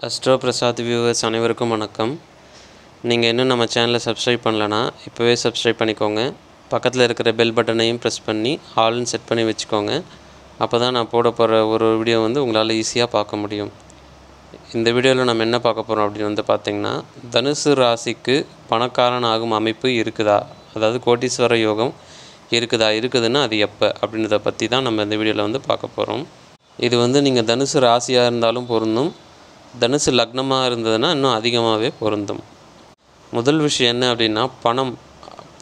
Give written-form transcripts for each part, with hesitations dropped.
Astro Prasad viewers அனைவருக்கும் வணக்கம். நீங்கள் இன்னும் நம்ம சேனலை சப்ஸ்கிரைப் பண்ணலன்னா இப்போவே சப்ஸ்கிரைப் பண்ணிக்கோங்க. பக்கத்தில் இருக்கிற பெல் பட்டனையும் ப்ரெஸ் பண்ணி ஆல்னு செட் பண்ணி வச்சுக்கோங்க. அப்போ தான் நான் போட போகிற ஒரு வீடியோ உங்களால் ஈஸியாக பார்க்க முடியும். இந்த வீடியோவில் நம்ம என்ன பார்க்க போகிறோம் அப்படின்னு பார்த்திங்கன்னா, தனுசு ராசிக்கு பணக்காரன் ஆகும் அமைப்பு இருக்குதா, அதாவது கோட்டீஸ்வர யோகம் இருக்குதுன்னா அது எப்போ அப்படின்றத பற்றி தான் நம்ம இந்த வீடியோவில் பார்க்க போகிறோம். இது நீங்கள் தனுசு ராசியாக இருந்தாலும் பொருந்தும், தனுசு லக்னமாக இருந்ததுன்னா இன்னும் அதிகமாகவே பொருந்தும். முதல் விஷயம் என்ன அப்படின்னா,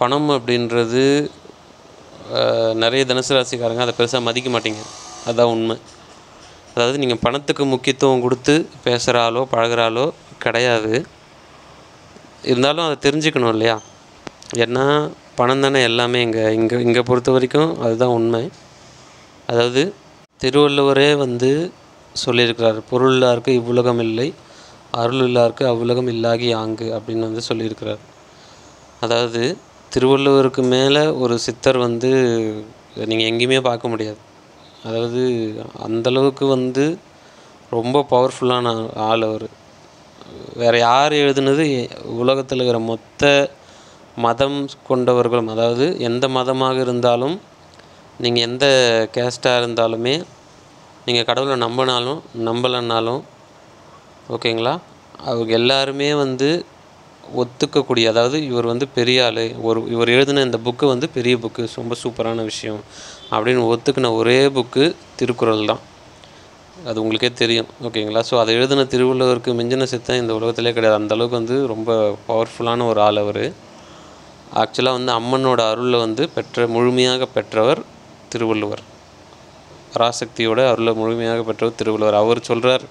பணம் அப்படின்றது நிறைய தனுசு ராசிக்காரங்க அதை பெருசாக மதிக்க மாட்டீங்க. அதுதான் உண்மை. அதாவது நீங்கள் பணத்துக்கு முக்கியத்துவம் கொடுத்து பேசுகிறாலோ பழகிறாலோ கிடையாது. இருந்தாலும் அதை தெரிஞ்சுக்கணும் இல்லையா? ஏன்னா பணம் தானே எல்லாமே. இங்கே பொறுத்த வரைக்கும் அதுதான் உண்மை. அதாவது திருவள்ளுவரே சொல்லியிருக்கிறார், பொருள் இல்லாருக்கு இவ்வுலகம் இல்லை, அருள் இல்லாருக்கு அவ்வுலகம் இல்லாகி ஆங்கு அப்படின்னு சொல்லியிருக்கிறார். அதாவது திருவள்ளுவருக்கு மேலே ஒரு சித்தர் நீங்கள் எங்கேயுமே பார்க்க முடியாது. அதாவது அந்தளவுக்கு ரொம்ப பவர்ஃபுல்லான ஆள் அவர். வேறு யார் எழுதுனது உலகத்தில் இருக்கிற மொத்த மதம் கொண்டவர்களும், அதாவது எந்த மதமாக இருந்தாலும், நீங்கள் எந்த கேஸ்டாக இருந்தாலுமே, நீங்கள் கடவுளை நம்பினாலும் நம்பலைன்னாலும் ஓகேங்களா, அவங்க எல்லாருமே ஒத்துக்கக்கூடிய, அதாவது இவர் பெரிய ஆள், இவர் எழுதின இந்த புக்கு பெரிய புக்கு, ரொம்ப சூப்பரான விஷயம் அப்படின்னு ஒத்துக்கின ஒரே புக்கு திருக்குறள் தான். அது உங்களுக்கே தெரியும் ஓகேங்களா. ஸோ அதை எழுதின திருவள்ளுவருக்கு மிஞ்சின சித்தம் இந்த உலகத்திலே கிடையாது. அந்தளவுக்கு ரொம்ப பவர்ஃபுல்லான ஒரு ஆள் அவர். ஆக்சுவலாக அம்மனோட அருளை முழுமையாக பெற்றவர் திருவள்ளுவர். பராசக்தியோட அருளை முழுமையாக பெற்றவர் திருவள்ளுவர். அவர் சொல்கிறார்,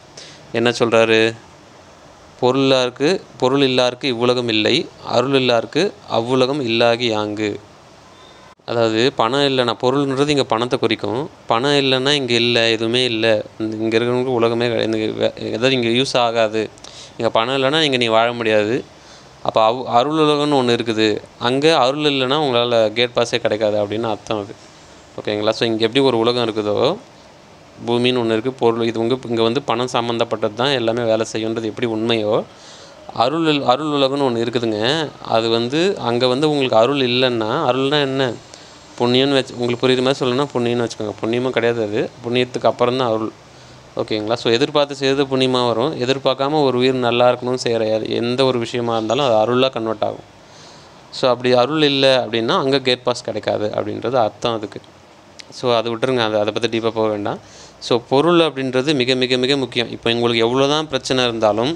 என்ன சொல்கிறாரு? பொருள் இல்லாருக்கு இவ்வுலகம் இல்லை, அருள் இல்லாருக்கு அவ்வுலகம் இல்லாகி ஆங்கு. அதாவது பணம் இல்லைன்னா, பொருள்ன்றது இங்கே பணத்தை குறிக்கும். பணம் இல்லைன்னா இங்கே இல்லை, எதுவுமே இல்லை, இங்கே இருக்கிறவங்களுக்கு உலகமே எதாவது இங்கே யூஸ் ஆகாது. இங்கே பணம் இல்லைன்னா நீ வாழ முடியாது. அப்போ அருள் உலகம்னு ஒன்று இருக்குது, அங்கே அருள் இல்லைன்னா உங்களால் கேட் பாஸே கிடைக்காது அப்படின்னு அர்த்தம் அது. ஓகேங்களா. ஸோ இங்கே எப்படி ஒரு உலகம் இருக்குதோ, பூமின்னு ஒன்று இருக்குது, பொருள் இது இங்கே பணம் சம்மந்தப்பட்டது தான் எல்லாமே வேலை செய்யுன்றது எப்படி உண்மையோ, அருள் உலகம்னு ஒன்று இருக்குதுங்க. அது அங்கே உங்களுக்கு அருள் இல்லைன்னா, அருள்னால் என்ன, புண்ணியம்னு உங்களுக்கு புரியுற மாதிரி சொல்லணும்னா புண்ணியம்னு வச்சுக்கோங்க. புண்ணியமும் கிடையாது, அது புண்ணியத்துக்கு அப்புறம் தான் அருள். ஓகேங்களா. ஸோ எதிர்பார்த்து செய்கிறது புண்ணியமாக வரும். எதிர்பார்க்காம ஒரு உயிர் நல்லா இருக்கணும்னு செய்கிற எந்த ஒரு விஷயமா இருந்தாலும் அது அருளாக கன்வெர்ட் ஆகும். ஸோ அப்படி அருள் இல்லை அப்படின்னா அங்கே கேட் பாஸ் கிடைக்காது அப்படின்றது அர்த்தம் அதுக்கு. ஸோ அதை விட்டுருங்க, அதை பற்றி டீப்பாக போக வேண்டாம். ஸோ பொருள் அப்படின்றது மிக மிக மிக முக்கியம். இப்போ உங்களுக்கு எவ்வளோ தான் பிரச்சனை இருந்தாலும்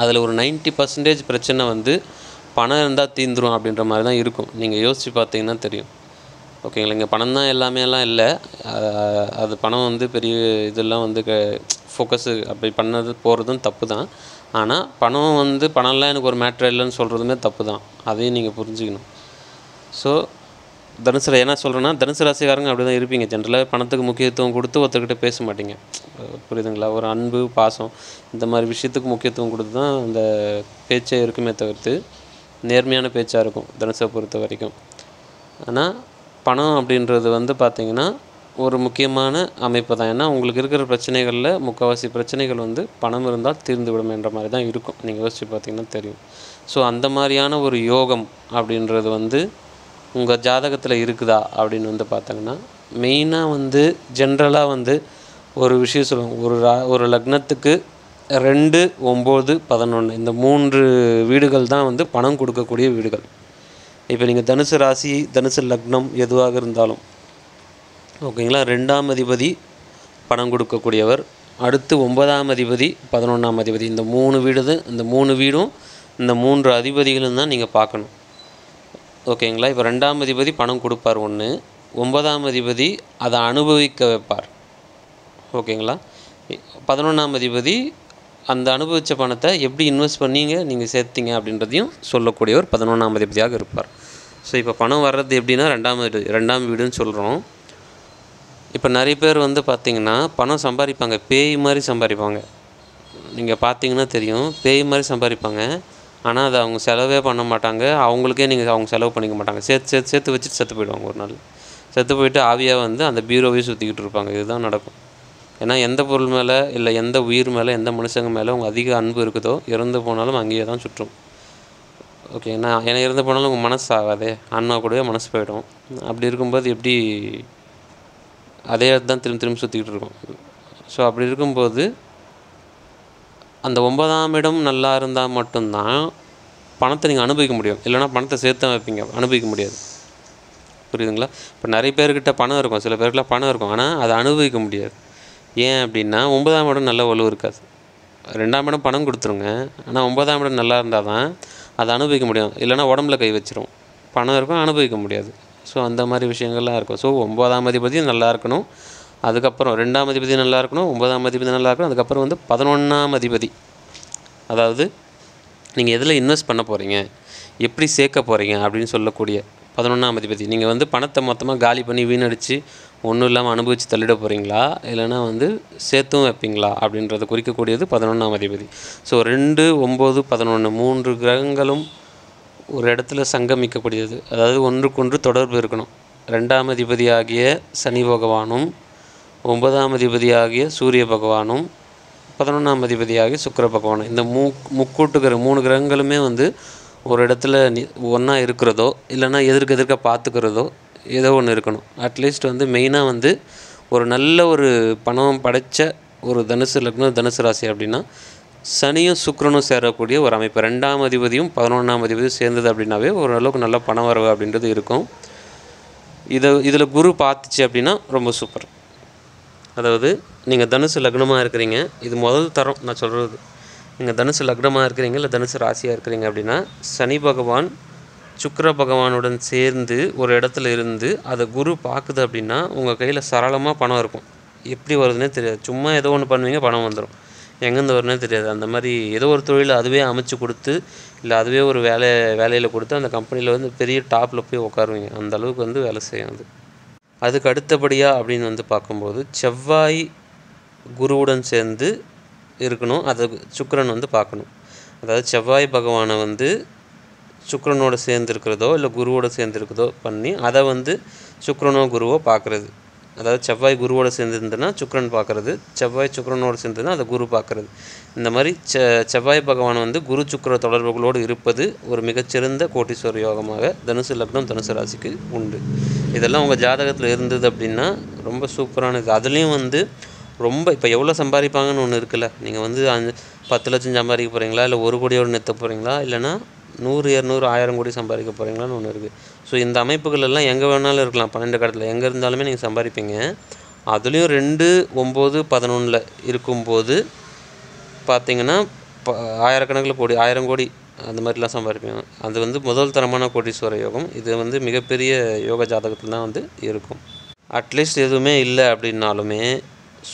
அதில் ஒரு 90% பிரச்சனை பணம் இருந்தால் தீந்துரும் அப்படின்ற மாதிரி தான் இருக்கும். நீங்கள் யோசித்து பார்த்தீங்கன்னா தெரியும். ஓகேங்களா. இங்கே பணம் தான் எல்லாமேலாம் இல்லை, அது பணம் பெரிய இதெல்லாம் ஃபோக்கஸு அப்படி பண்ணது போகிறதும் தப்பு தான். ஆனால் பணம்லாம் எனக்கு ஒரு மேட்ரு இல்லைன்னு சொல்கிறதுமே தப்பு தான். அதையும் நீங்கள் புரிஞ்சுக்கணும். ஸோ என்ன சொல்கிறேன்னா, தனுசு ராசிக்காரங்க அப்படி தான் இருப்பீங்க. ஜென்ரலாக பணத்துக்கு முக்கியத்துவம் கொடுத்து ஒருத்தர்கிட்ட பேச மாட்டீங்க. புரியுதுங்களா. ஒரு அன்பு பாசம் இந்த மாதிரி விஷயத்துக்கு முக்கியத்துவம் கொடுத்து தான் அந்த பேச்சே இருக்குமே தவிர்த்து நேர்மையான பேச்சாக இருக்கும் தனுசை பொறுத்த வரைக்கும். ஆனால் பணம் அப்படின்றது பார்த்திங்கன்னா ஒரு முக்கியமான அமைப்பு தான். ஏன்னா உங்களுக்கு இருக்கிற பிரச்சனைகளில் முக்கால்வாசி பிரச்சனைகள் பணம் இருந்தால் தீர்ந்து விடும் என்ற மாதிரி தான் இருக்கும். நீங்கள் யோசித்து பார்த்திங்கன்னா தெரியும். ஸோ அந்த மாதிரியான ஒரு யோகம் அப்படின்றது உங்கள் ஜாதகத்தில் இருக்குதா அப்படின்னு பார்த்திங்கன்னா, மெயினாக ஜென்ரலாக ஒரு விஷயம் சொல்லுவாங்க, ஒரு லக்னத்துக்கு 2, 9, 11 இந்த 3 வீடுகள் தான் பணம் கொடுக்கக்கூடிய வீடுகள். இப்போ நீங்கள் தனுசு ராசி, தனுசு லக்னம் எதுவாக இருந்தாலும் ஓகேங்களா, 2ஆம் அதிபதி பணம் கொடுக்கக்கூடியவர், அடுத்து 9ஆம் அதிபதி, 11ஆம் அதிபதி, இந்த 3 வீடும் இந்த 3 அதிபதிகளும் தான் நீங்கள் பார்க்கணும். ஓகேங்களா. இப்போ 2ஆம் அதிபதி பணம் கொடுப்பார் ஒன்று, 9ஆம் அதிபதி அதை அனுபவிக்க வைப்பார். ஓகேங்களா. 11ஆம் அதிபதி அந்த அனுபவித்த பணத்தை எப்படி இன்வெஸ்ட் பண்ணிங்க நீங்கள் சேர்த்திங்க அப்படின்றதையும் சொல்லக்கூடியவர் 11ஆம் அதிபதியாக இருப்பார். ஸோ இப்போ பணம் வர்றது எப்படின்னா 2ஆம் வீடுன்னு சொல்கிறோம். இப்போ நிறைய பேர் பார்த்திங்கன்னா பணம் சம்பாதிப்பாங்க, பேய் மாதிரி சம்பாதிப்பாங்க. நீங்கள் பார்த்தீங்கன்னா தெரியும், பேய் மாதிரி சம்பாதிப்பாங்க. ஆனால் அதை அவங்க செலவே பண்ண மாட்டாங்க. அவங்களுக்கே அவங்க செலவு பண்ணிக்க மாட்டாங்க. சேர்த்து வச்சுட்டு செத்து போயிடுவாங்க. ஒரு நாள் செத்து போயிட்டு ஆவியாக அந்த பீரோவே சுற்றிக்கிட்டு இருப்பாங்க. இதுதான் நடக்கும். ஏன்னா எந்த பொருள் மேலே இல்லை எந்த உயிர் மேலே எந்த மனுஷங்க மேலே உங்கள் அதிக அன்பு இருக்குதோ இறந்து போனாலும் அங்கேயே தான் சுற்றும். ஓகேங்களா? ஏன்னா இறந்து போனாலும் உங்கள் மனசு ஆகாதே, ஆன்மா கூடவே மனசு போயிடும். அப்படி இருக்கும்போது எப்படி அதே தான் திரும்ப திரும்ப சுற்றிக்கிட்டு இருக்கும். ஸோ அப்படி இருக்கும்போது அந்த 9ஆம் இடம் நல்லா இருந்தால் மட்டும்தான் பணத்தை நீங்கள் அனுபவிக்க முடியும். இல்லைனா பணத்தை சேர்த்து தான் வைப்பீங்க, அனுபவிக்க முடியாது. புரியுதுங்களா? இப்போ நிறைய பேர்கிட்ட பணம் இருக்கும், சில பேருக்குலாம் பணம் இருக்கும், ஆனால் அதை அனுபவிக்க முடியாது. ஏன் அப்படின்னா 9ஆம் இடம் நல்ல வலு இருக்காது. 2ஆம் இடம் பணம் கொடுத்துருங்க, ஆனால் 9ஆம் இடம் நல்லா இருந்தால் தான் அதை அனுபவிக்க முடியும். இல்லைனா உடம்புல கை வச்சிரும். பணம் இருக்கும், அனுபவிக்க முடியாது. ஸோ அந்த மாதிரி விஷயங்கள்லாம் இருக்கும். ஸோ 9ஆம் அதிபதி நல்லா இருக்கணும், அதுக்கப்புறம் 2ஆம் அதிபதி நல்லா இருக்கணும், 9ஆம் அதிபதி நல்லா இருக்கணும், அதுக்கப்புறம் 11ஆம் அதிபதி. அதாவது நீங்கள் எதில் இன்வெஸ்ட் பண்ண போகிறீங்க, எப்படி சேர்க்க போகிறீங்க அப்படின்னு சொல்லக்கூடிய 11ஆம் அதிபதி. நீங்கள் பணத்தை மொத்தமாக காலி பண்ணி வீணடித்து ஒன்றும் இல்லாமல் அனுபவித்து தள்ளிட போகிறீங்களா, இல்லைனா சேர்த்தும் வைப்பீங்களா அப்படின்றத குறிக்கக்கூடியது 11ஆம் அதிபதி. ஸோ 2, 9, 11 3 கிரகங்களும் ஒரு இடத்துல சங்கமிக்கக்கூடியது. அதாவது ஒன்றுக்கொன்று தொடர்பு இருக்கணும். 2ஆம் அதிபதியாகிய சனி பகவானும் 9ஆம் அதிபதியாகிய சூரிய பகவானும் 11ஆம் அதிபதியாகிய சுக்கிர பகவானும், இந்த முக்கூட்டு 3 கிரகங்களுமே ஒரு இடத்துல ஒன்றா இருக்கிறதோ இல்லைனா எதிர்க்க பார்த்துக்கிறதோ ஏதோ ஒன்று இருக்கணும். அட்லீஸ்ட் மெயினாக ஒரு நல்ல ஒரு பணம் படைத்த ஒரு தனுசு லக்னம், தனுசு ராசி அப்படின்னா சனியும் சுக்கிரனும் சேரக்கூடிய ஒரு அமைப்பு. 2ஆம் அதிபதியும் 11ஆம் அதிபதியும் சேர்ந்தது அப்படின்னாவே ஓரளவுக்கு நல்ல பணம் வரவு அப்படின்றது இருக்கும். இதில் குரு பார்த்துச்சு அப்படின்னா ரொம்ப சூப்பர். அதாவது நீங்கள் தனுசு லக்னமாக இருக்கிறீங்க, இது முதல் தரம் நான் சொல்கிறது. நீங்கள் தனுசு லக்னமாக இருக்கிறீங்க இல்லை தனுசு ராசியாக இருக்கிறீங்க அப்படின்னா சனி பகவான் சுக்கிர பகவானுடன் சேர்ந்து ஒரு இடத்துல இருந்து அதை குரு பார்க்குது அப்படின்னா உங்கள் கையில் சரளமாக பணம் இருக்கும். எப்படி வருதுன்னே தெரியாது. சும்மா ஏதோ ஒன்று பண்ணுவீங்க, பணம் வந்துடும். எங்கேருந்து வரும்னே தெரியாது. அந்த மாதிரி ஏதோ ஒரு தொழிலை அதுவே அமைச்சு கொடுத்து இல்லை அதுவே ஒரு வேலையில் கொடுத்து அந்த கம்பெனியில் பெரிய டாப்பில் போய் உட்காருவீங்க. அந்த அளவுக்கு வேலை செய்யும் அது. அதுக்கு அடுத்தபடியாக அப்படின்னு பார்க்கும்போது செவ்வாய் குருவுடன் சேர்ந்து இருக்கணும். அதை சுக்கிரன் பார்க்கணும். அதாவது செவ்வாய் பகவானை சுக்கிரனோடு சேர்ந்து இருக்கிறதோ இல்லை குருவோடு சேர்ந்து இருக்கிறதோ பண்ணி அதை சுக்கிரனோ குருவோ பார்க்குறது. அதாவது செவ்வாய் குருவோடு சேர்ந்துருந்துன்னா சுக்கிரன் பார்க்குறது, செவ்வாய் சுக்கிரனோடு சேர்ந்துன்னா அதை குரு பார்க்குறது. இந்த மாதிரி செவ்வாய் பகவான் குரு சுக்கிர தொடர்புகளோடு இருப்பது ஒரு மிகச்சிறந்த கோட்டீஸ்வர யோகமாக தனுசு லக்னம் தனுசு ராசிக்கு உண்டு. இதெல்லாம் உங்கள் ஜாதகத்தில் இருந்தது அப்படின்னா ரொம்ப சூப்பரானது. அதுலேயும் ரொம்ப இப்போ எவ்வளோ சம்பாதிப்பாங்கன்னு ஒன்று இருக்குல்ல. நீங்கள் 10 லட்சம் சம்பாதிக்க போகிறீங்களா, இல்லை 1 கோடியோடு நிறுத்த போகிறீங்களா, இல்லைனா 100, 200, 1000 கோடி சம்பாதிக்க போகிறீங்களான்னு ஒன்று இருக்குது. ஸோ இந்த அமைப்புகள் எல்லாம் எங்கே வேணாலும் இருக்கலாம். 12 கடத்தில் எங்கே இருந்தாலுமே நீங்கள் சம்பாதிப்பீங்க. அதுலேயும் 2, 9, 11 இருக்கும்போது பார்த்திங்கன்னா ஆயிரக்கணக்கில் கோடி, 1000 கோடி அந்த மாதிரிலாம் சம்பாதிப்பீங்க. அது முதல் தரமான கோடீஸ்வர யோகம். இது மிகப்பெரிய யோக ஜாதகத்தில் தான் இருக்கும். அட்லீஸ்ட் எதுவுமே இல்லை அப்படின்னாலுமே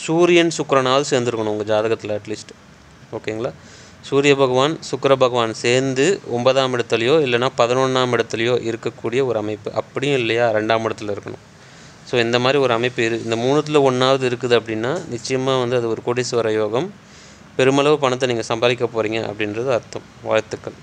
சூரியன் சுக்கிரனாவது சேர்ந்துருக்கணும் உங்கள் ஜாதகத்தில் அட்லீஸ்ட். ஓகேங்களா? சூரிய பகவான் சுக்கிர பகவான் சேர்ந்து 9ஆம் இடத்துலையோ இல்லைனா 11ஆம் இடத்துலையோ இருக்கக்கூடிய ஒரு அமைப்பு. அப்படியும் இல்லையா 2ஆம் இடத்துல இருக்கணும். ஸோ இந்த மாதிரி ஒரு அமைப்பு இந்த 3ல் 1ஆவது இருக்குது அப்படின்னா நிச்சயமாக அது ஒரு கோடீஸ்வர யோகம். பெருமளவு பணத்தை நீங்கள் சம்பாதிக்க போகிறீங்க அப்படின்றது அர்த்தம். வாழ்த்துக்கள்.